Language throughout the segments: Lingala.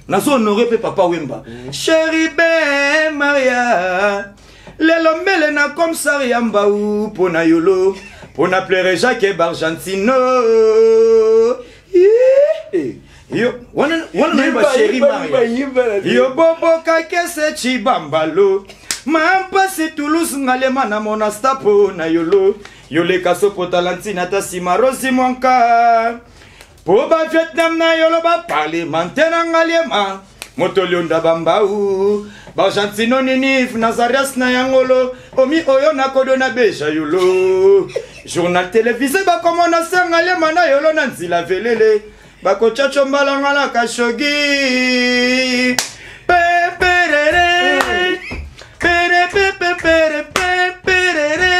nazo honoré pe papa Wemba. Chéri ben Maria, lelo mbele na comme ça yamba ou pona yolo, pona pleurer Jacques Bargentino. Yo, wana yimba chéri Maria. Yo bobo kakese chibambalo. Mampa si Toulouse ngalema na monastapo na yolo. Yole kaso potalantina ta simarosi mwanka. Po ba Vietnam na yolo ba parlementaire ngalema. Motolionda bambau. Bargentino ninif Nazarias na yangolo. Omi oyo na kodo na beja yolo. Journal télévisé ba komona se ngalema na yolo na nzila velele. Bako chacho mbalanga la kashogi. Peperere. Pere pepe pere peperere.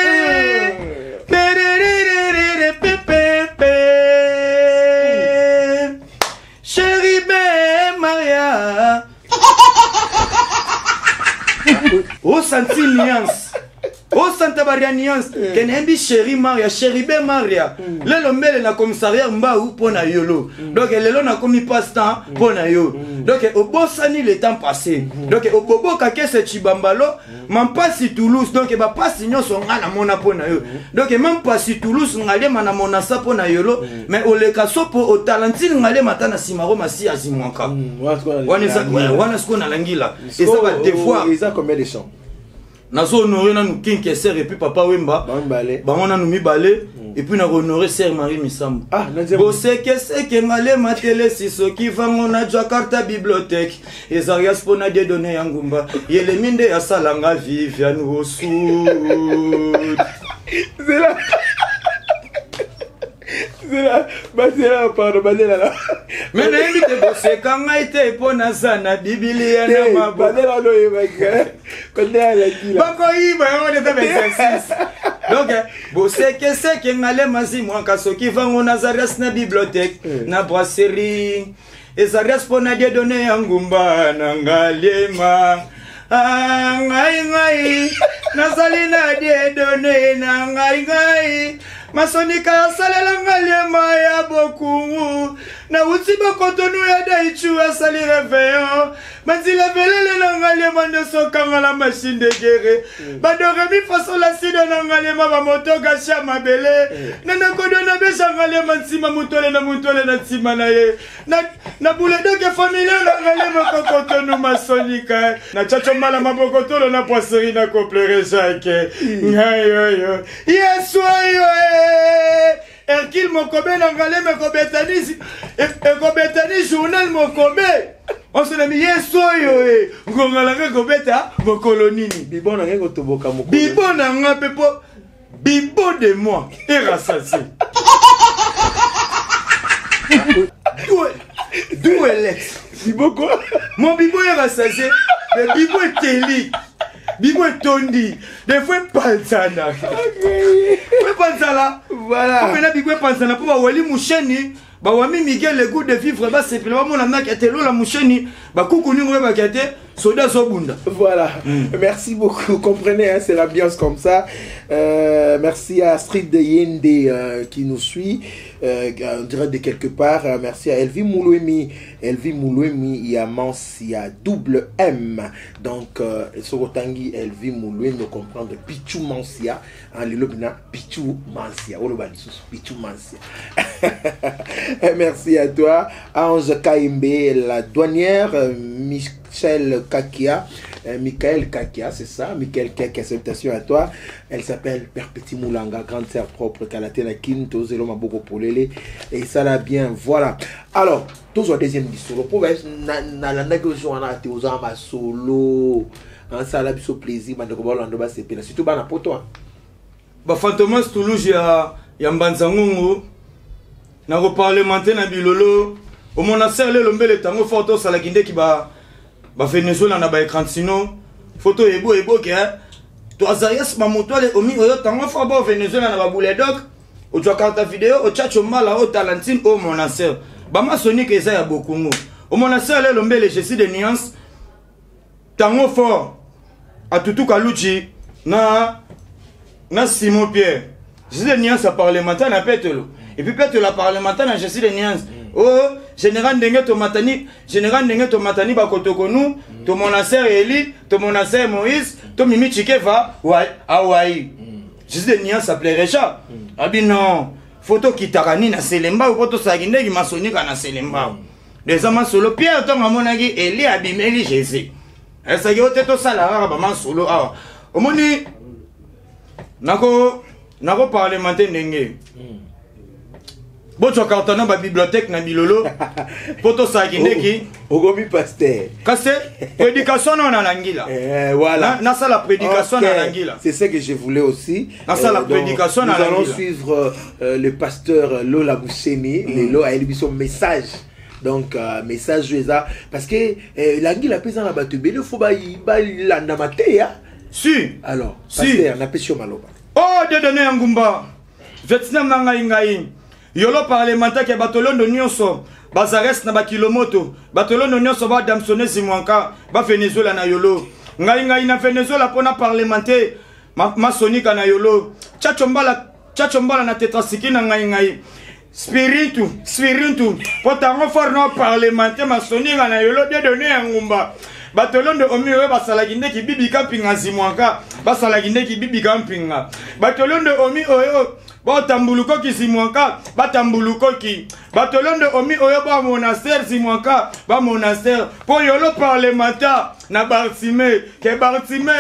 Perere pepe. Chéri be Maria. Oh santi nuance. Oh Santa Maria nuance. Kenembi chéri Maria, chéri be Maria. Lelo mbele na commissariat mbau pona yolo. Donc lelo na komi passe-temps pona yo. Donc obosani le temps passé. Donc obobo kakese chibambalo, mam pasi Toulouse. Donc ba pasi nyonso nga na mona pona yo. Donc mam pasi Toulouse ngale mana mona sa pona yolo, mais oleka sopo o talentine ngale mata na simaro masi azimwanka. Wana sko na langila. Et ça va des fois. Et ça combien de chants? Nazo honoré na nous king sœur et puis papa Wemba. Ba on a nous mi balé et puis na honoré sœur Marie Misambo. Ah, c'est que ngale matele siso ki vango na Jakarta bibliothèque. Ezarias pona de donner yangumba. Yele minde ya salanga Viviane Osu. C'est là. C'est là, pardon, là. Mais n'invite bossé quand a été pour Nazana, Biblia, n'a pas de la loi. Donc, bossé que c'est qu'il n'allait mazi, moi, qu'à ce qui va au Nazareth, na bibliothèque, na brasserie, et ça reste pour n'a donné un gumba, n'angalema. Ah, ngai, Nazalina de donné, n'angai. Masonika salela ngalema ya bokungu na utiba kotonu ya daichu asali réveillon manzila velele na ngalema ndeso kanga la machine de guerre badore mi faso la sida na ngalema ba moto gasha mabele na kodo na besha ngalema ntsima mutole na ntsima na ye na bule doke familia na ngalema kokotonu masonika na chacho mala mabokotolo na poisserie na koplere Jacques ngayo yesu ayo Erkil Mokobe n'angale me kobetani journal Mokobe. On se l'a mis yesoyo ngongala kobeta mokolonini. Bibo na ngeko toboka mokolo. Bibo na nga pepo bibo de moi et rassasié. D'où est l'ex? Bibo quoi? Mon bibo est rassasié, le bibo est télique. Bibo est tondi, des fois panzana. Oui, panzana. Voilà. Comme on a bibo panzana pour avoir les moucheni, bah wami Miguel le goût de vivre, bah c'est simplement mon ami qui était là la moucheni, bah coucou nous on va quitter, soda sobunda. Voilà. Merci beaucoup. Comprenez, hein, c'est l'ambiance comme ça. Merci à Astrid de Yende qui nous suit. On dirait de quelque part. Merci à Elvi Moulouemi. Elvi Moulouemi, il y a Mans, il y a double M. Donc, Sorotangi, Elvi Moulouemi, nous comprendre Pichou Mansia. En l'ilobina, Pichou Mansia. Pichou Mansia. Merci à toi. Ange Kaimbe, la douanière. Michael Kakia. Michael Kakia, c'est ça. Michael Kakia, salutations à toi. Elle s'appelle Perpéti Moulanga, grande sœur propre, Kalatena Kinto, Zeloma Boko Polele. Et ça l'a bien, voilà. Alors, tous au deuxième discours. Pour na la négociation, on a été aux armes solo. Ça a eu plaisir, mais c'est surtout pour toi. Bah, Fantomas Toulouse, il y a Mbanzangungu. Na reparlementer na bilolo. Au monastère, le lombe le tango photo salakinde qui va. Ba Venezuela na ba écran sino photo ebo ke to Azarias mamotole omi oyo tango fa ba Venezuela na ba buledok o twa carte vidéo o chacho mala o talentine o monastère ba masonique eza ya bokungu o monastère le lombele je suis de nuance tango fort a tutu kaluchi na Simon Pierre je suis de nuance parlementaire na petelo et puis petelo la parlementaire na je suis de nuance Oh, général ndenge to matani bakotokonu, to monastère Eli, to monastère Moïse, to Mimi Chikeva, ouais, Hawaï. Juste des niens ça plairait ça. Ah bien non, photo qui tarani na selemba ou photo saginde qui masonika na selemba. Les amants solo Pierre to ngamonaki Eli abimeli Jésus. Ça y est, tout ça là, bah solo ah. Au moni, nako parlementaire n'engé. Bon tu as cartonné dans la bibliothèque na bilolo. Poto ça qui n'est Ogomi pasteur. Cassé prédication on a l'angila. Voilà. Na ça la prédication na l'angila. C'est ça que je voulais aussi. Na ça la prédication na l'angila. Nous allons suivre le pasteur Lola Bousseni, le Lola et son message. Donc message ça parce que l'anguille pesa na bato bele faut ba landa mateya. Si. Alors, pasteur na pesio maloba. Oh de donner ngumba. Vietnam na ngai. Yolo parlementaire ke batolondo nyonso. Bazares na bakilomoto. Batolondo nyonso ba damsone simwanka ba Venezuela na yolo. Ngai na Venezuela pona parlementaire masonika na yolo. Chachombala na tetrasiki na ngai. Spiritu, potango for no parlementaire masoninga na yolo de donner ngumba. Batolondo omi oyo basalaginde ki bibi campinga zimwanka, basalaginde ki bibi campinga. Batolondo omi oyo batambuluko ki zimwanka, batambuluko ki. Batolondo omi oyo ba monastère zimwanka, ba monastère. Po yolo parlementaire na Bartime, ke Bartime,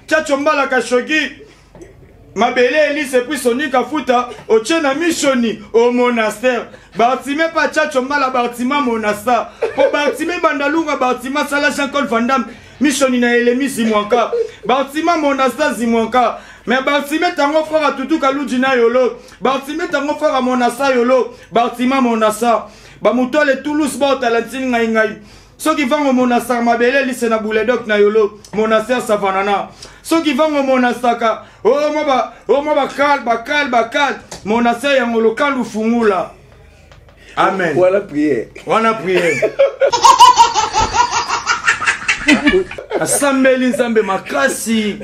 chachombala kashogi. Mabele Eli se puis sonika futa o chena missioni au monastère. Bartime pa chacho mala Bartima monastère. Po Bartime bandalunga Bartima sala Jean-Claude Van Damme missioni na elemi zimwanka. Bartima monastère zimwanka. Mais Bartime tango fera tutu kalujina yolo. Bartime tango fera monastère yolo. Bartima monastère. Ba mutole Toulouse ba talentine ngai. Ceux qui vont au monastère Mabele Eli se na bouledok na yolo. Monastère Savanana. Ceux qui vont au monastère, bakal, monastère yango local ou fungula. Amen. Voilà prière. Voilà prière. Asambeli nzambe makasi.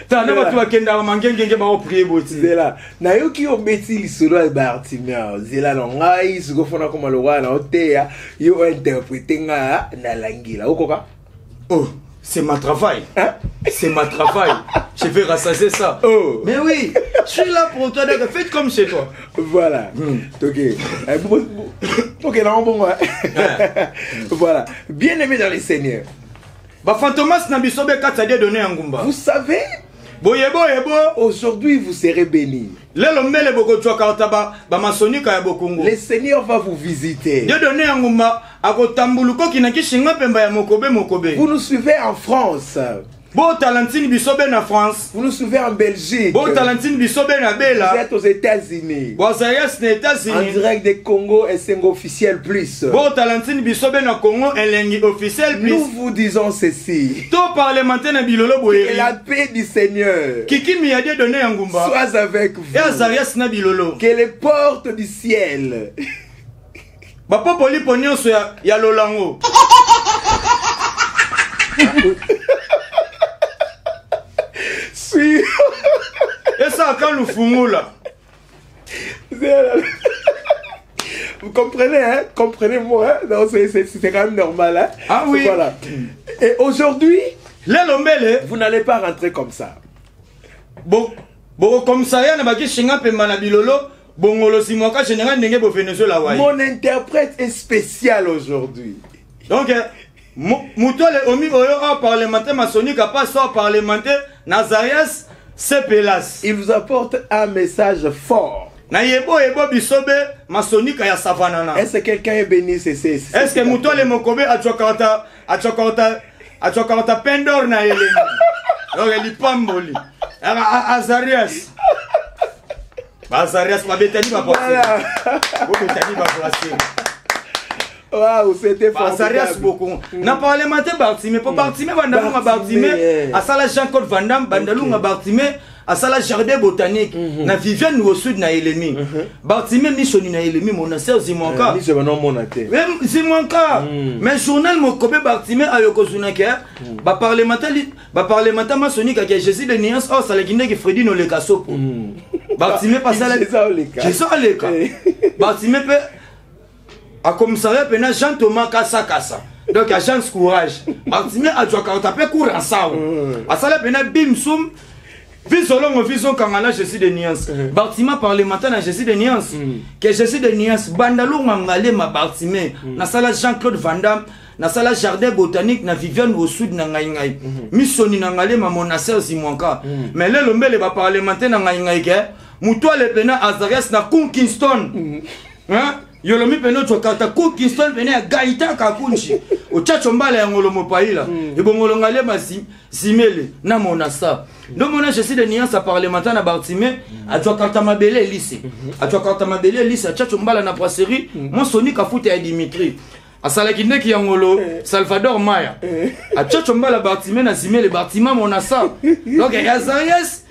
Tana batu bakenda mangenge ba prier boti. Zela. Na yo ki obeti lisolo ya Bartimea. Zela ngai siko fona koma lowa na oteya yo interpréter nga na langila. Okoka? Oh. C'est ma travail. Hein? C'est ma travail. Je vais rassasier ça. Oh. Mais oui, je suis là pour toi. Faites comme chez toi. Voilà. Ok. Ok, là, bon. Voilà. Bien aimé dans les seigneurs. Vous savez, aujourd'hui, vous serez bénis. Le Seigneur va vous visiter. Vous nous suivez en France. Vous nous suivez en Belgique. Vous êtes aux États-Unis. En direct des Congo et Sengo officiel plus. Nous vous disons ceci. Que la paix du Seigneur soit avec vous. Que les portes du ciel et ça quand nous fumons là. Vous comprenez, hein? Comprenez-moi, hein? Non, c'est quand même normal, hein? Ah oui. Voilà. Et aujourd'hui, vous n'allez pas rentrer comme ça. Bon, comme ça, il y a un chinga pemana bilolo. Bongolo simoka général ndenge bo Venezuela wa. Mon interprète est spécial aujourd'hui. Donc Moutole omi oyo parlementaire maçonnique a pas sort parlementaire Nazarias Sepelas. Il vous apporte un message fort. Na yebo bisobe maçonnique ya savanana. Est-ce que quelqu'un est béni? Est-ce que Moutole Mokobe a chokorta pendor na eleni. Donc il pamboli. Azarias. Azarias mabetani ba passer. Mabetani ba passer. Waouh, c'était formidable. Beaucoup. Na parlementaire Bartime, pour Bartime bandalunga Bartime, asala Jean-Claude Van Damme bandalunga Bartime, asala jardin botanique. Na Viviane au sud na Elemi. Bartime missioni na Elemi monastère Zimonka. Ni c'est non monaté. Même Zimonka. Mais journal Mokobe Bartime ayokozuna ke ba parlementaire maçonnique ke Jésus de Niance oh salaginde ke Freddy no le kasopo. Bartime pas ça Jésus Bartime pe a commissariat pena Jean Thomas Kassa. Donc agence courage. Bartimé a dû taper courant ça. A ça la pena bimsum. Visolon vision kangala Jésus de nuance. Bartima parlementaire na Jésus de nuance. Que Jésus de nuance bandalo mangale ma Bartimé. Na sala Jean-Claude Van Damme, na sala jardin botanique na Viviane au sud na ngai. Missoni na ngale ma monastère Zimonka. Mais le lombele ba parlementaire na ngai ke. Mutoa le pena Azarias na Kingston. Hein? Yolomi peno chokata Kingston pena gaita kakunchi. O chachombala ya ngolo mopaila. Ibongolo ngale masi simele na monastère. Donc mon je suis de nuance parlementaire na Bartimé, a chokata mabele lycée. A chokata mabele lycée, a chachombala na brasserie, mon soni ka foute ya Dimitri. A salakine ki yangolo Salvador Maya. A chachombala Bartimé na simele Bartima monastère. Donc Azarias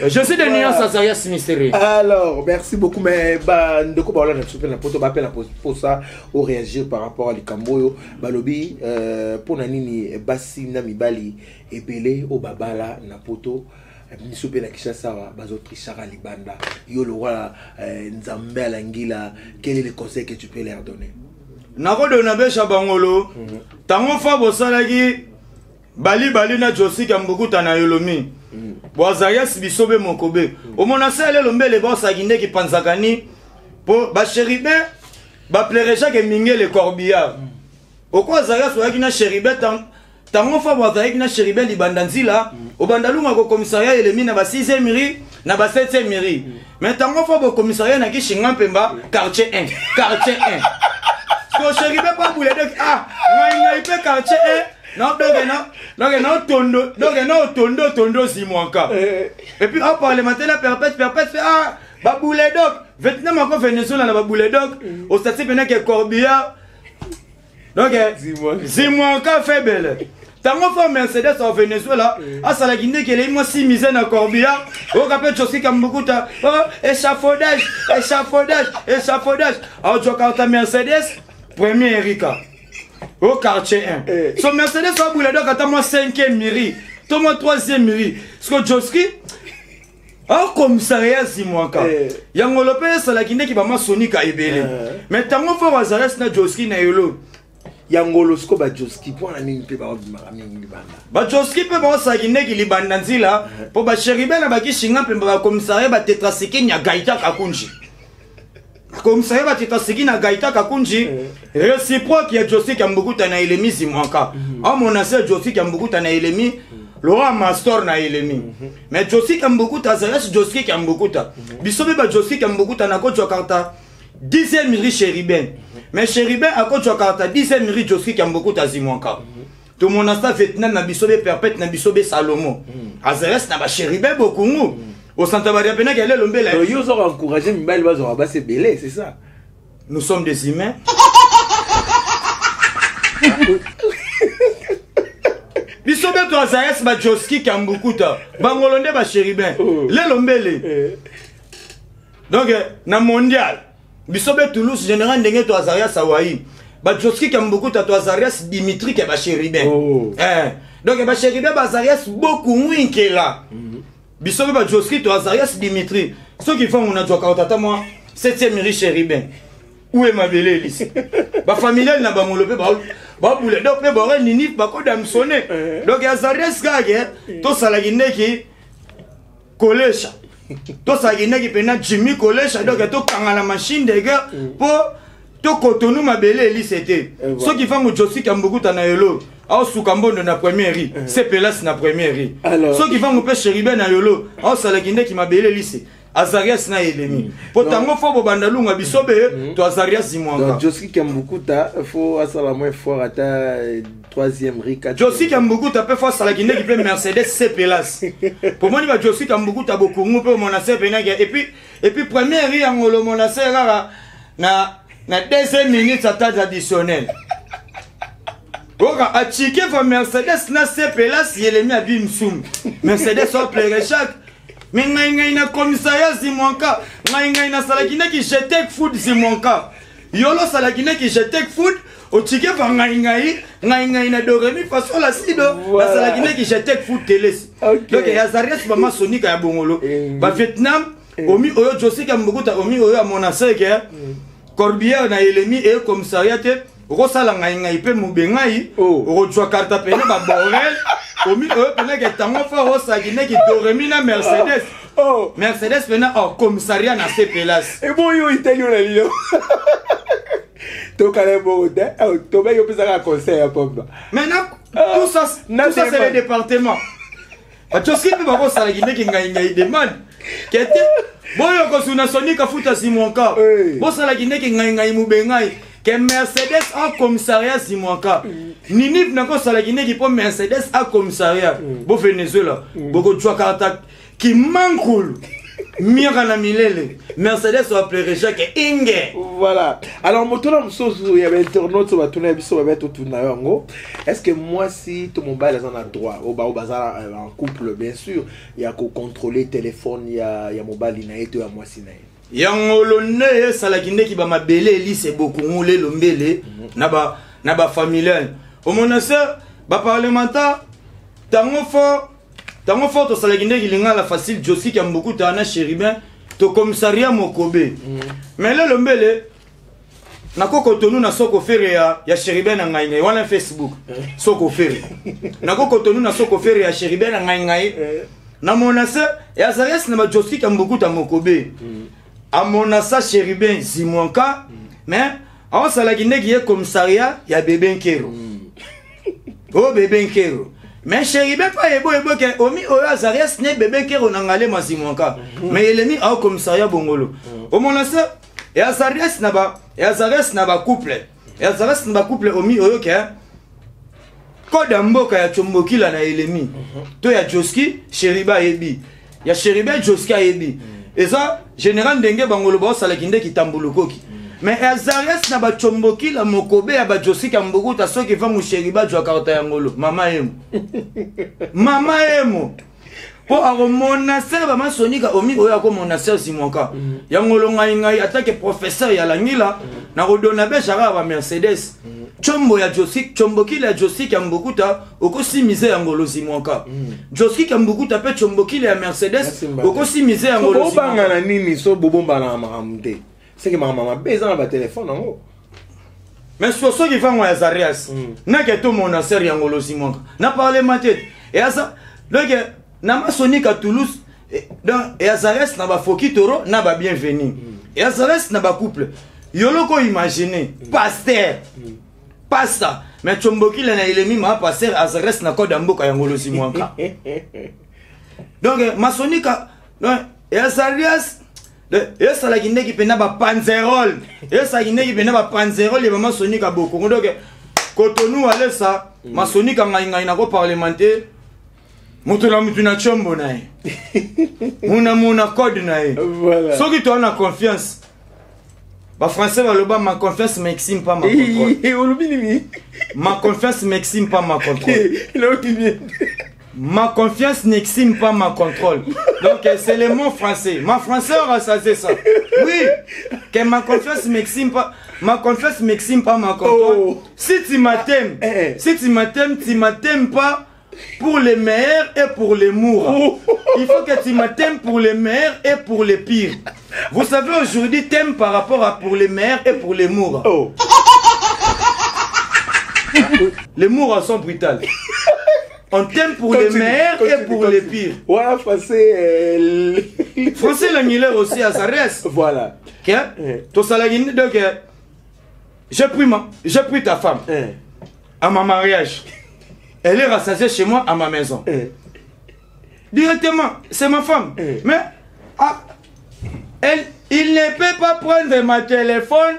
je suis de nuance Azarias mystérieux. Alors, merci beaucoup. Mais ndeko ba na tsupe na poto ba pe na pour ça au réagir par rapport à Likamboyo balobi pour na nini basi na mibali ebele au babala na poto misope na Kishasa bazo trichara libanda yo le roi nzambe alangila. Quel est le conseil que tu peux leur donner? Nako dona besha bangolo tango fa bosalaki bali na Josi Kambukuta na Yolomi. Azarias bisobe mokobe. O monasa le lombele bossa ginde ki panzakani po ba chéribe ba plereja ke minge le corbillard. O ko Azarias wa kina chéribe tango fa Azarias kina chéribe libandanzila o bandalunga ko commissariat elemi na ba 6e mairie na ba 7e mairie. Mais tango fa bo commissariat na ki shinga pemba quartier 1. Quartier 1. Ko chéribe pa boule de ngai pe quartier 1. Non, tondo Zimonka. Et puis, on parlementaire la perpète, ah, baboule doc. Vietnam encore Venezuela, la baboule doc. Au statut pénal que Corbillard. Donc, Zimonka fait belle. Tant qu'on fait Mercedes au Venezuela, à ça la Guinée qui est moi si misé à Corbillard. Au capet Josi Kambukuta. Échafaudage. Alors, tu as Mercedes, premier Erika. Au quartier 1. Son Mercedes va bouler donc attends moi 5e mairie. Toi 3e mairie. Ce que Joski au commissariat Zimonka. Yangolope salakine qui va ma sonika ebele. Mais tango fo Azarias na Joski na yolo. Yangolo sko ba Joski pour na nini pe ba mingi libanda. Ba Joski pe ba sagine ki libanda nzila po ba chéribe na ba ki shinga pe ba commissariat ba tetrasiki nya gaita kakunji. Comme ça, il va te na gaita kakunji. Réciproque qui est Josi Kambukuta na elemi Zimonka. Ah mon ancien Josi Kambukuta na elemi. Laurent Mastor na elemi. Mais Josi Kambukuta Azarias Josi Kambukuta. Bisobe ba Josi Kambukuta na ko Jakarta 10e mairie Chériben. Mais Chériben a ko Jakarta 10e mairie Josi Kambukuta Zimonka. Tout mon ancien Vietnam na bisobe perpète na bisobe Salomo. Azarias na ba Chériben beaucoup. Au Santa Maria Pena qu'elle est l'ombelle. Ils ont encouragé Mibali Bazo à c'est belé, c'est ça. Nous sommes des humains. Bisobe to Azarias ba Joski Kambukuta. Bangolonde ba Chériben. Le lombele. Donc na mondial. Bisobe Toulouse général ndenge to Azarias Hawaii. Ba Joski Kambukuta to Azarias Dimitri ke ba Chériben. Donc ba Chériben ba Azarias beaucoup winkela. Bisobe ba Joski to Azarias Dimitri. Ceux qui font on a tata moi 7e mairie Chériben. Où est ma belle Elise? Ba familial na ba molope ba boule donc pe ba nini ba ko dam sonné. Donc Azarias gage to salagine ki collège. To salagine ki pena Jimmy collège donc to kanga la machine de guerre pour to Cotonou ma belle Elise était. Ceux qui font Josi Kambukuta na yolo. Au Soukambondo na première riz, c'est Pelas na première riz. Ceux qui vont me pêcher Chériben na yolo, au Salagine qui m'a belé lycée. Azarias na elemi. Pourtant, faut bandalunga bisobe, to Azarias Zimonka. Donc Josi Kambukuta, faut asala moins fort à ta 3e riz. Josi Kambukuta peut faire Salagine qui peut Mercedes c'est Pelas. Pour moi, il va Josi Kambukuta beaucoup peut mon assez pénaga. Et puis première riz en ngolo mon assez rara na 2 minutes à tâche additionnelle. A chiqué pour Mercedes na Pelas yelemi a bimsum. Mercedes au plaire chaque. Mais ngai na commissariat Zimonka, ngai na salakine qui jetait food Zimonka. Yolo salakine qui jetait food au chiqué pour ngai na doremi façon la sido. La salakine qui jetait food télé. Donc Azarias mama sonika ya bongolo. Ba Vietnam omi oyo Josi Kambukuta omi oyo a monasé que Corbière na elemi et commissariat te rosala ngai pe mubengai rojwa carte pene ba borel omi pene ke tango fa rosa gine ki doremi na Mercedes Mercedes pene commissariat na CPLAS et bon yo italien na lilo to kale bo de to be yo pesa conseil papa maintenant tout ça c'est le département Joski pe ba rosa gine ki ngai demande kete boyo ko suna sonika futa simonka bosala gine ki ngai mubengai que Mercedes en commissariat Simonka. Ninif n'a pas salagine qui prend Mercedes en commissariat. Bon Venezuela. Beaucoup de choix qui manquent. Mira milele. Mercedes va pleurer chaque inge. Voilà. Alors motola il y avait internaute sur tourner biso va mettre tout na yango. Est-ce que moi si tout mon bail en a droit au bazar en couple bien sûr, il y a qu'au contrôler téléphone, il y a mobile na eto ya moi sinaye. Yangolo ne salagine qui ba mabele lycée beaucoup ngule lombele na ba familial au monastère ba parlementaire tango fort to salagine qui linga la facile Josi qui a beaucoup tana chéribin to commissariat mokobe mais le lombele na koko tonu na soko fere ya chéribin na ngai wana Facebook soko fere na koko tonu na soko fere ya chéribin na ngai na monastère ya Zarias na ba Josi qui a beaucoup ta mokobe à mon assa chéribin Simonka mais on salagine qui est commissariat il y a bébé Nkero oh bébé Nkero mais chéribin pas ebo que omi oya Zarias ne bébé Nkero nangale ma Simonka mais il est mis au commissariat Bongolo au mon assa et à Zarias na ba couple et à Zarias na ba couple omi oyo que code mboka ya chomboki la na elemi to ya Joski chériba ebi ya chériba Joski ebi et ça général ndenge bangolo ba salakinde ki tambulukoki mais Azarias na ba chomboki la mokobe ya ba Josi kambuku ta soki fa musheriba jwa karta ya ngolo mama emo po aro monastère ba masonika omi oya ko monastère Simonka ya ngolo ngai atake professeur ya langila na rodona be jara ba Mercedes chombo ya Josi chomboki la Josi kambuku ta okosi mise ya ngolo Simonka Josi kambuku ta pe chomboki la Mercedes okosi mise ya ngolo Simonka banga na nini so bobomba na makamde c'est que maman beza na ba téléphone ngo mais so qui fa ngwa Zarias na ke to monastère ya ngolo Simonka na parlementaire et ça donc na masonika Toulouse donc et Zarias na ba foki toro na ba bienvenue et Zarias na ba couple yoloko imaginer pasteur pasta mais chomboki la na ilemi ma passer Azarias na code mboka ya ngolo Simonka donc masonika donc et Azarias et ça la guinée qui pena ba panzerol et ça guinée qui pena ba panzerol les maman sonika beaucoup donc Cotonou allait ça masonika ngai na ko parlementaire mutuna mutuna chombo nae muna code nae voilà ceux qui tu as confiance ba français va le bas ma confiance m'exime pas ma contrôle ma confiance m'exime pas ma contrôle ma confiance n'exime pas ma contrôle donc c'est le mot français ma français aura ça oui que ma confiance m'exime pas ma contrôle si tu m'aimes tu m'aimes pas pour les meilleurs et pour les mourants. Il faut que tu m'aimes pour les meilleurs et pour les pires. Vous savez, aujourd'hui, t'aimes par rapport à pour les meilleurs et pour les mourants. Les mourants sont brutales. On t'aime pour les meilleurs et pour les pires. Voilà, français. Français, l'annulaire aussi, à sa reste. Voilà. Donc, j'ai pris ta femme à ma mariage. Elle est rassasiée chez moi à ma maison. Directement, c'est ma femme. Mais il ne peut pas prendre ma téléphone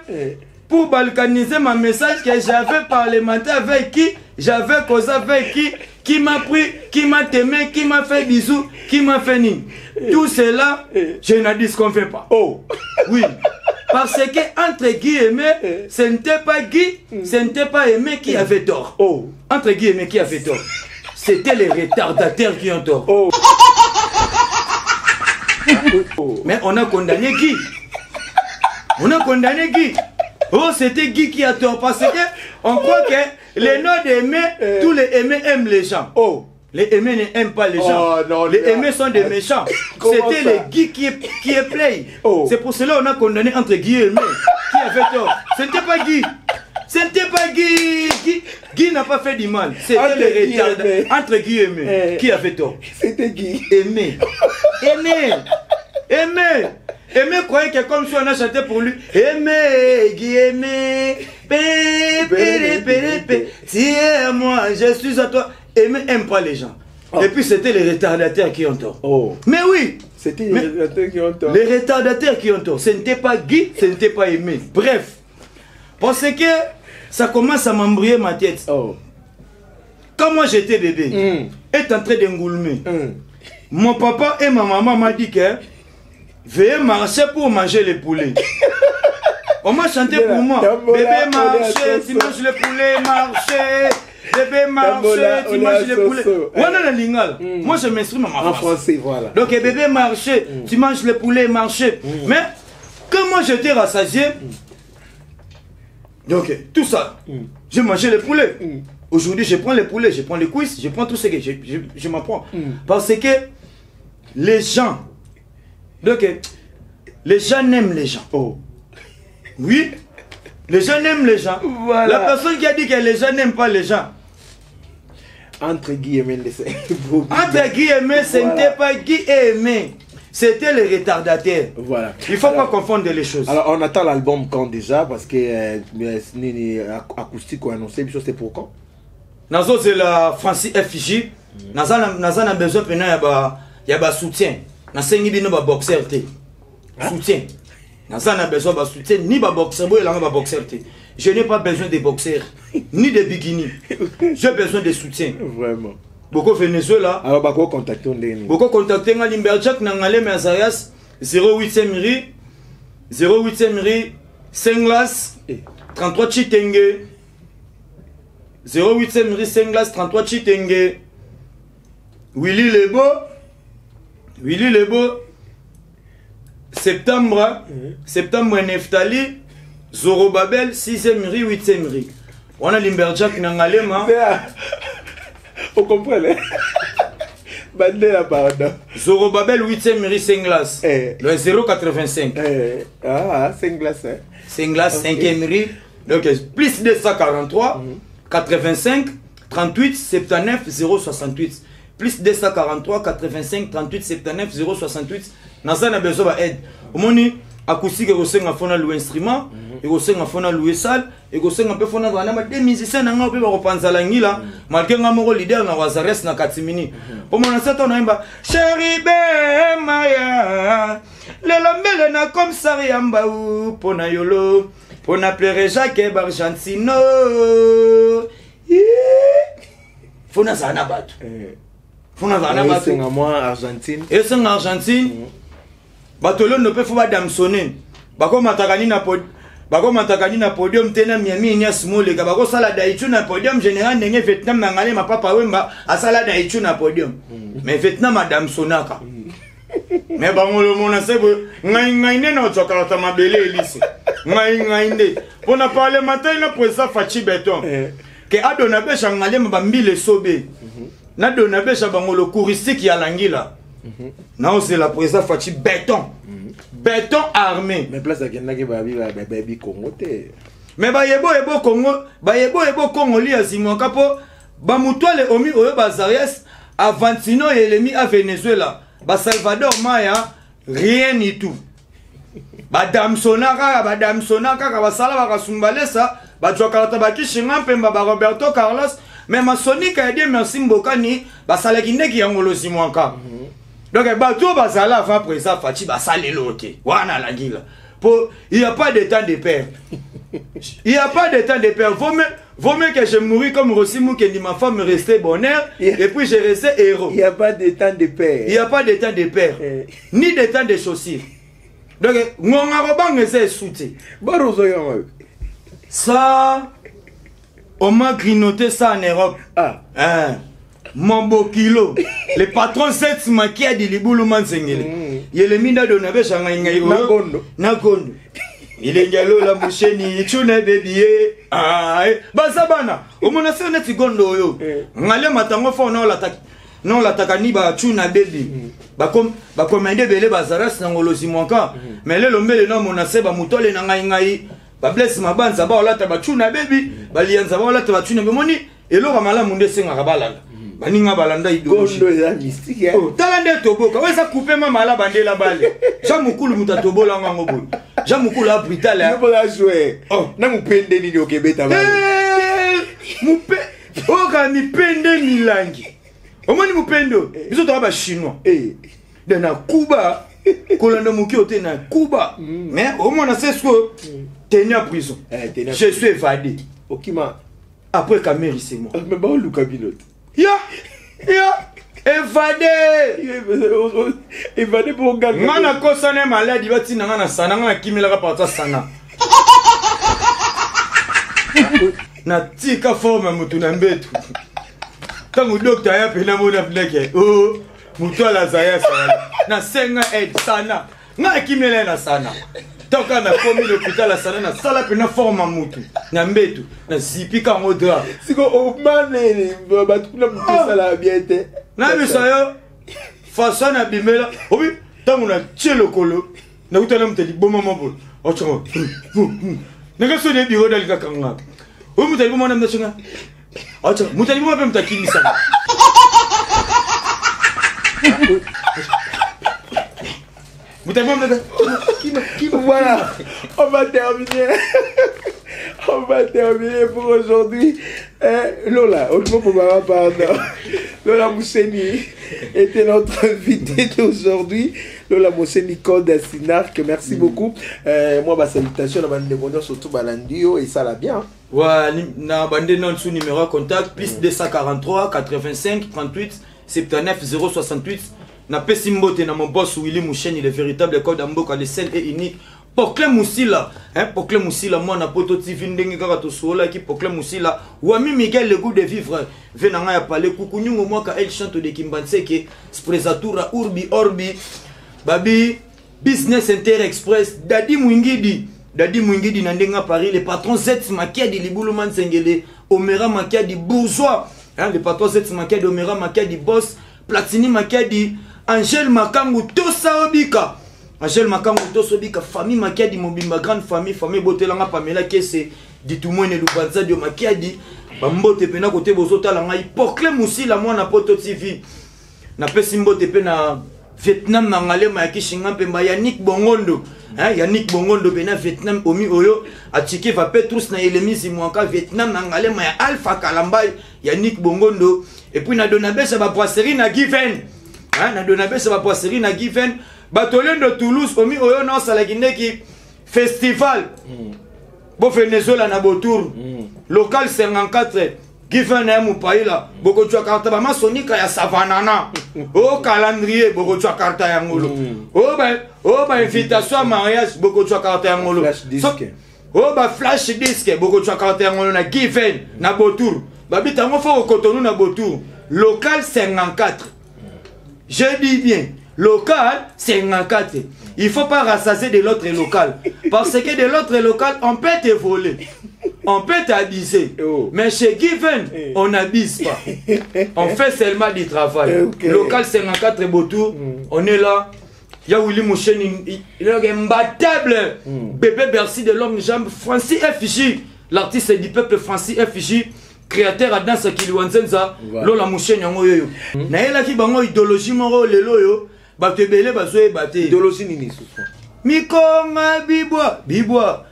pour balkaniser ma message que j'avais parlementé avec qui, j'avais causé avec qui m'a pris, qui m'a aimé, qui m'a fait bisous, qui m'a fait nid. Tout cela, je ne disconfais pas. Oui. Parce que, entre guillemets, ce n'était pas Guy, ce n'était pas Aimé qui avait tort. Entre guillemets, qui avait tort. C'était les retardataires qui ont tort. Mais on a condamné Guy. C'était Guy qui a tort. Parce que on croit que les noms d'Aimé, tous les Aimés aiment les gens. Les aimés n'aiment pas les gens. Les aimés sont des méchants. C'était les Guy qui est play. C'est pour cela qu'on a condamné entre Guy et Aimé. Qui a fait tort? Ce n'était pas Guy. Ce n'était pas Guy. Guy n'a pas fait du mal. C'était le retard. Entre Guy et Aimé. Qui a fait tort? C'était Guy. Aimé. Aimé croyait que comme si on a chanté pour lui. Aimé, Guy, Aimé. Tiens-moi, je suis à toi. Aimé aime pas les gens. Et puis c'était les retardataires qui ont tort. Mais oui. C'était les retardataires qui ont tort. Les retardataires qui ont tort. Ce n'était pas Guy, ce n'était pas Aimé. Bref. Parce que ça commence à m'embrouiller ma tête. Quand moi j'étais bébé, est en train d'engoulmer. Mon papa et ma maman m'ont dit que veuillez marcher pour manger les poulets. On m'a chanté pour moi. Bébé marcher, tu manges les poulets, marcher. Bébé marcher, tu manges les poulets. Moi je m'exprime en français, voilà. Donc bébé marcher, tu manges les poulets, marcher. Mais quand moi j'étais rassasié, donc tout ça, j'ai mangé les poulets. Aujourd'hui je prends les poulets, je prends les cuisses, je prends tout ce que je m'apprends. Parce que les gens, donc les gens aiment les gens. Oui, les gens aiment les gens. Voilà. La personne qui a dit que les gens n'aiment pas les gens. Entre Guy et Aimé, entre Guy et Aimé, ce n'était pas Guy et Aimé. C'était les retardataires. Voilà. Il ne faut pas confondre les choses. Alors, on attend l'album quand déjà? Parce que acoustique ou annoncé, c'est pour quand? Nazo, c'est la Francis FJ. Nazo a besoin de soutien. Nazo a besoin de boxer. Soutien. Nazo a besoin de soutien. Ni de boxer, je n'ai pas besoin de boxeurs, ni de bikini. J'ai besoin de soutien. Vraiment. Beaucoup Venezuela. Alors, beaucoup contacter beaucoup contacter Limberjack Nangale Mazarias 08e Miri 5 33 Chitenge 08e Miri 5 33 Chitenge Willy Lebo Septembre Neftali Zorobabel 6e Miri 8e Miri. On a Limberjack Nangale vous comprenez? Bandela, pardon. Zorobabel 8e Miri 5 glaces. Le 085. 5 glaces. 5 glaces, 5e Miri. Donc plus 243, 85, 38, 79, 068. Plus 243, 85, 38, 79, 068. Dans ça, on a besoin d'aide. Au moment acoustique, il y a un louer instrument, il y a louer salle, il y a des musiciens qui ont repenser la nuit là, malgré que mon leader na Wazares na Katimini. Pour mon ancêtre on a un chéri be Maya, le lambele na comme ça riamba ou pona yolo, pona pleurer Jacques Bargentino. Fona zana batu. Fona zana batu. C'est moi Argentine. Et c'est en Argentine. Batolo ne peut pas damsonner. Bako matakani na podium tena miami nya small ka bako sala daichu na podium général ndenge Vietnam na ngale mapapa wemba asala daichu na podium. Mais Vietnam madame sonaka. Mais bangolo mona sebo ngai ne na chokalata mabele elise. Ngai nde. Pona parler matin na poesa fachi beton. Que adona be changale mbambile sobe. Na dona be bangolo touristique ya langila. Non, c'est la présence fachi béton. Béton armé. Mais place à quelqu'un qui va vivre baby Congo. Mais bayebo Congo li azimo kapo ba mutwale omi oyo bazarias Avantino et l'emi à Venezuela. Ba Salvador Maya rien du tout. Ba damsonaka ka basala ba kasumbalesa ba jokalata ba kishinga pemba ba Roberto Carlos mais ma sonika ede merci mbokani ba salaki ndeki yangolo simwanka. Donc, bazala avant présent Fachi basale l'autre. Wana la gila. Il n'y a pas de temps de perdre. Il n'y a pas de temps de perdre. Vaut mieux que je mouris comme Rosimou que ma femme restait bonheur et puis je restais héros. Il n'y a pas de temps de perdre. Il n'y a pas de temps de perdre. Ni de temps de chaussures. Donc, ça, on m'a grignoté ça en Europe. Mon beau kilo, le patron 7 maquia de Liboulou Mansengele. Il est le mina de Nabe Shangai Nagondo. Il est gallo la moucheni, tu n'es bébié. Bazabana, au monastère net gondo yo. Ngale matango fo non l'attaque. Non l'attaque ni ba tuna baby. Ba commander belé bazaras na ngolosi monka. Mais le lombe le nom monastère ba mutole na ngai ba bless mabanza ba olata ba tuna baby ba lianza ba olata ba tuna bemoni eloko malamu nde senga balanda baninga balanda idologie gondo ya mystique oh talande toboka wesa couper mama la bandela bale jamukulu mutatobola ngango boy jamukulu a brutal ya bola jouer na mupende nini okebeta bale mupe oka mipende milangi omoni mupendo biso to ba chinois de na Cuba kolanda muki ote na Cuba mais au moins na sesko tenir en prison je suis évadé okima après Cameroun c'est moi mais ba luka binot ya évadé évadé pour gagner ngana kosane maladi bati na ngana sana ngana kimela ka parta sana na tika forme mutu na mbetu tangu docteur ya pena mona bleke oh mutu ala zaya sana na senga aide sana ngana kimela na sana toka na komi l'hôpital sana na sala pena forme mutu na mbetu na zipika ngodra siko o manene batukuna mutu sala biete na bisayo façon na bimela obi tangu na chelo kolo na utana mteli boma mabo ocho nanga so ne biro dalika kanga o muteli boma na mtachinga ocho muteli boma pe mtakini sana Voilà, on va terminer. On va terminer pour aujourd'hui. Lola, autrement pour ma pardon. Lola Mousseni était notre invité d'aujourd'hui. Lola Mousseni Code Sinark, merci beaucoup. Moi, ma salutation, la bande de bonheur, surtout Balandio, et ça l'a bien. Ouais, na bande non sous numéro contact, plus 243 85 38 79 068. Na pesimbote na mon boss Willy Mouchen, il est véritable code d'Amboka, le seul et unique. Pokle Moussila, hein, Pokle Moussila, moi na poto TV ndenge kaka to sola ki Pokle Moussila, Wami Miguel le goût de vivre, venanga ya parler kukunyungo moi ka el chante de Kimbanseke, Sprezatura Urbi Orbi, Babi, Business Inter Express, Dadi Mwingidi na ndenga Paris, le patron Z Makiadi Libulu Mansengele, Omera Makiadi bourgeois, hein, le patron Z Makiadi Omera Makiadi boss, Platini Makiadi, Angèle Makangu Tosaobika. Angèle Makangu Tosaobika, famille Makiadi Mobimba, grande famille, famille Botelanga Pamela Kese, Ditumwene Lubanza Dio Makiadi, Bambote Pena Kote Bozota Langai, Pokle Moussila, moi na Poto TV, na Pesimbote Pena Vietnam Nangale Mayaki Shingampe, Yannick Bongondo, Yannick Bongondo Pena Vietnam Omi Oyo, Atchike va Petrus na Elemizi Mouanka, Vietnam Nangale Maya Alpha Kalambay, Yannick Bongondo, et puis na Donabé, ça va brasserie na Given. Na Donabé, ça va brasserie na Given. Batolien de Toulouse, Omi Oyo, non, Salagindeki, festival. Bon, Venezuela na Botour. Local 54. Given na Moupaïla. Boko Chua Karta, Bama Sonika ya Savanana. Oh, calendrier, Boko Chua Karta ya Ngolo. Oh, bah, invitation à mariage, Boko Chua Karta ya Ngolo. Flash disque. Oh, bah, flash disque, Boko Chua Karta ya Ngolo na Given, na Botour. Babi, t'as mon frère au Cotonou na Botour. Local 54. Je dis bien, local 54. Il ne faut pas rassasier de l'autre local. Parce que de l'autre local, on peut te voler. On peut t'abuser. Mais chez Given, on n'abuse pas. On fait seulement du travail. Local 54 Botour, on est là. Il y a Willy Mouchen, il est imbattable. Bébé Bercy de longue jambe. Francis FJ, l'artiste du peuple Francis FJ. Créateur à danse qui lui enzenza lola Mouchen yango yo na yela ki bango idéologie moro lelo yo ba tebele bazoe baté idéologie nini souffre Mikonga bibwa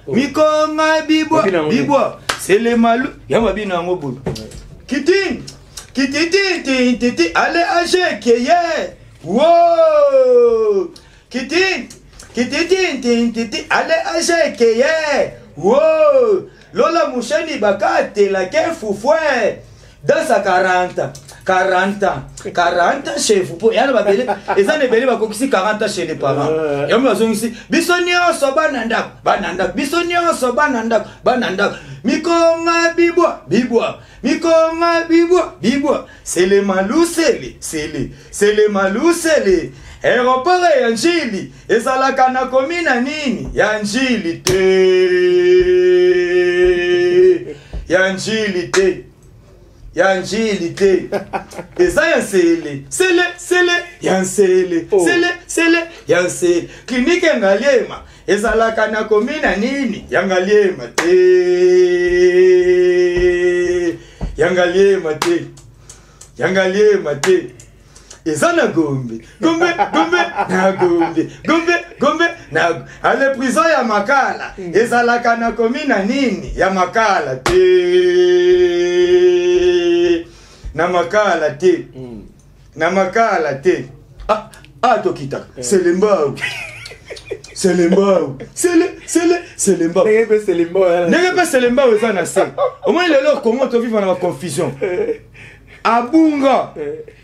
Mikonga bibwa c'est les malou ya mabina yango bulu kiti allez age keye wow kiti allez age keye wow Lola Moucheni Bakate la Foufoué dans sa 40 chez vous. Et alors, ils ont des 40 chez les parents. Et on a ici Bisonio Sobananda, Bisonio Sobananda, Mikonga Bibwa, Mikonga c'est les malous, c'est les malous, c'est les. Aéroport ya Njili, ezalaka na komina nini? Ya Njili te. Eza ya sele, ya nsele. Clinique ngaliema, ezalaka na komina nini yangaliema te yangaliema te yangaliema te ezana gombe gombe gombe na gombe gombe gombe na ale prison ya makala ezalaka na komina nini ya makala te na makala te na makala te tokita selembao selembao selembao nenge selembao ezana se au moins lelo comment to vivre na confusion abunga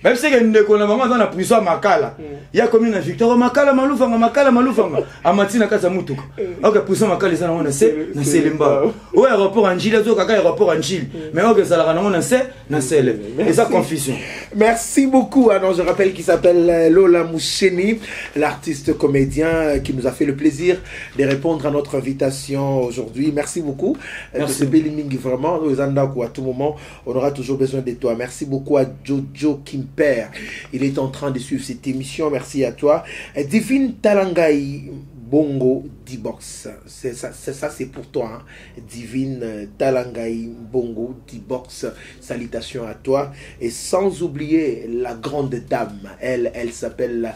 même si que ndeko na mama dans la prison makala ya commune na Victor makala malufanga amatina kaza mutuka ok prison makala ezana on sait na selemba au aéroport Angile zo kaka aéroport Angile mais ok ça la on sait na sele et ça confusion. Merci beaucoup. Alors je rappelle qu'il s'appelle Lola Moucheni, l'artiste comédien qui nous a fait le plaisir de répondre à notre invitation aujourd'hui. Merci beaucoup. Merci Beliming, vraiment à tout moment on aura toujours besoin de toi. Merci beaucoup à Jojo Kimper, il est en train de suivre cette émission. Merci à toi. Divine Talangai Bongo D-Box, c'est ça c'est pour toi, hein. Divine Talangai Bongo D-Box, salutations à toi. Et sans oublier la grande dame, elle s'appelle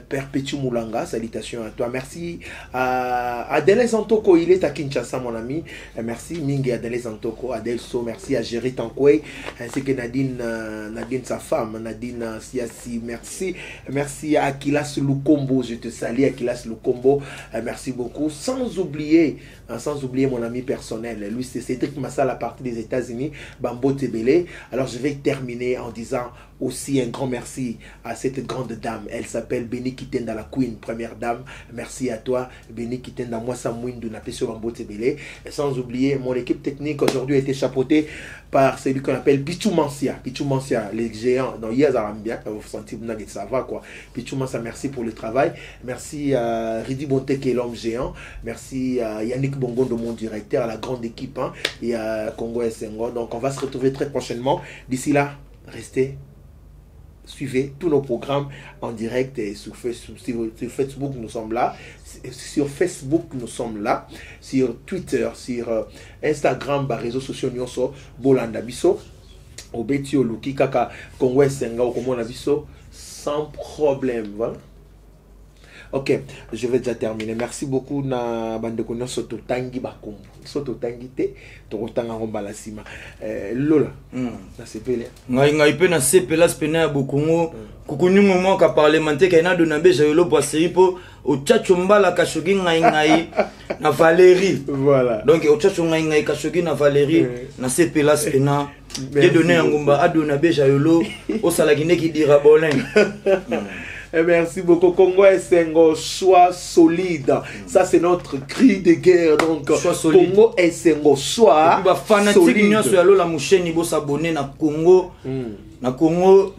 Perpétue Moulanga, salutations à toi. Merci à Adèle Santoko, il est à Kinshasa mon ami. Merci Mingi Adèle Santoko, Adèle So, merci à Géry Tankoué, ainsi que Nadine sa femme, Nadine Siassi, merci à Akilas Lukombo, je te salue Akilas Lukombo, merci beaucoup. Sans oublier mon ami personnel, lui c'est Cédric Massal à partir des États-Unis, Bambo Tebele. Alors je vais terminer en disant aussi un grand merci à cette grande dame. Elle s'appelle Béni Kitenda la Queen, première dame. Merci à toi, Béni Kitenda, moi Samouindou, Napesio Bambo Tebele. Sans oublier mon équipe technique aujourd'hui a été chapeautée par celui qu'on appelle Pichou Mansia, les géants dans Yazarambia, vous sentez que ça va quoi. Pichou Mansia, merci pour le travail. Merci à Ridi Bonte qui est l'homme géant. Merci à Yannick Bongondo, mon directeur, à la grande équipe, hein, et à Congo Sengo. Donc on va se retrouver très prochainement. D'ici là, restez. Suivez tous nos programmes en direct et sur Facebook, nous sommes là. Sur Facebook, nous sommes là. Sur Twitter, sur Instagram, réseaux sociaux, nous sommes Bolanda Biso, Obetio Luki Kaka, Kongo Senga, Okomona Biso, sans problème. Voilà. Ok, je vais déjà terminer. Merci beaucoup na bande kono soto tangi bakombo. Soto tangi te to tanga ngomba la sima. Lola. Na sepele. Ngai pe na sepela spena ya bokongo. Kukunyungu mo ka parlementer ka na dona beja yolo brasserie po o tchacho mbala kashogi ngai na Valérie. Voilà. Donc o tchacho ngai kashogi na Valérie na sepela spena. De donner ngomba adona beja yolo o salagine ki dira boleng. Merci beaucoup. Congo Sengo, sois solide. Ça, c'est notre cri de guerre. Donc, Congo Sengo, sois solide. La moucheni bo s'abonner na Congo. Na Congo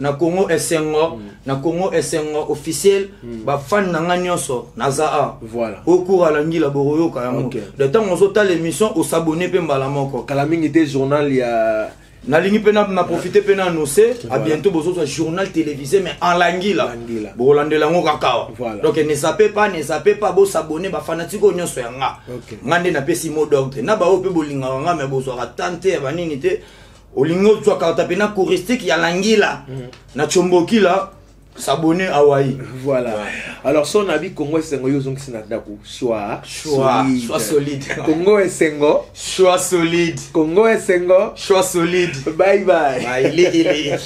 Sengo, na Congo Sengo officiel. Ba fan na nganyonso na Zaa. Voilà. Au cours à l'angi la boroyo kayamo. De temps on sota l'émission au s'abonner pe mbala moko. Kalaming était journal il y a na lingi pena na profiter pena annoncer à bientôt bozo soit journal télévisé mais en langila bo landela ngo kakao. Donc ne sapez pas bo s'abonner ba fanatiko nyonso yanga ngande na pesi mot d'ordre na ba ope bolinga nga me bozo ratante ba nini te olingo tswa karta pena touristique ya langila na chomboki la s'abonner à Hawaï. Voilà. Alors son avis Congo Sengo yozong sinadaku soit solide. Congo Sengo soit solide. Congo Sengo soit solide. Bye bye. Bye.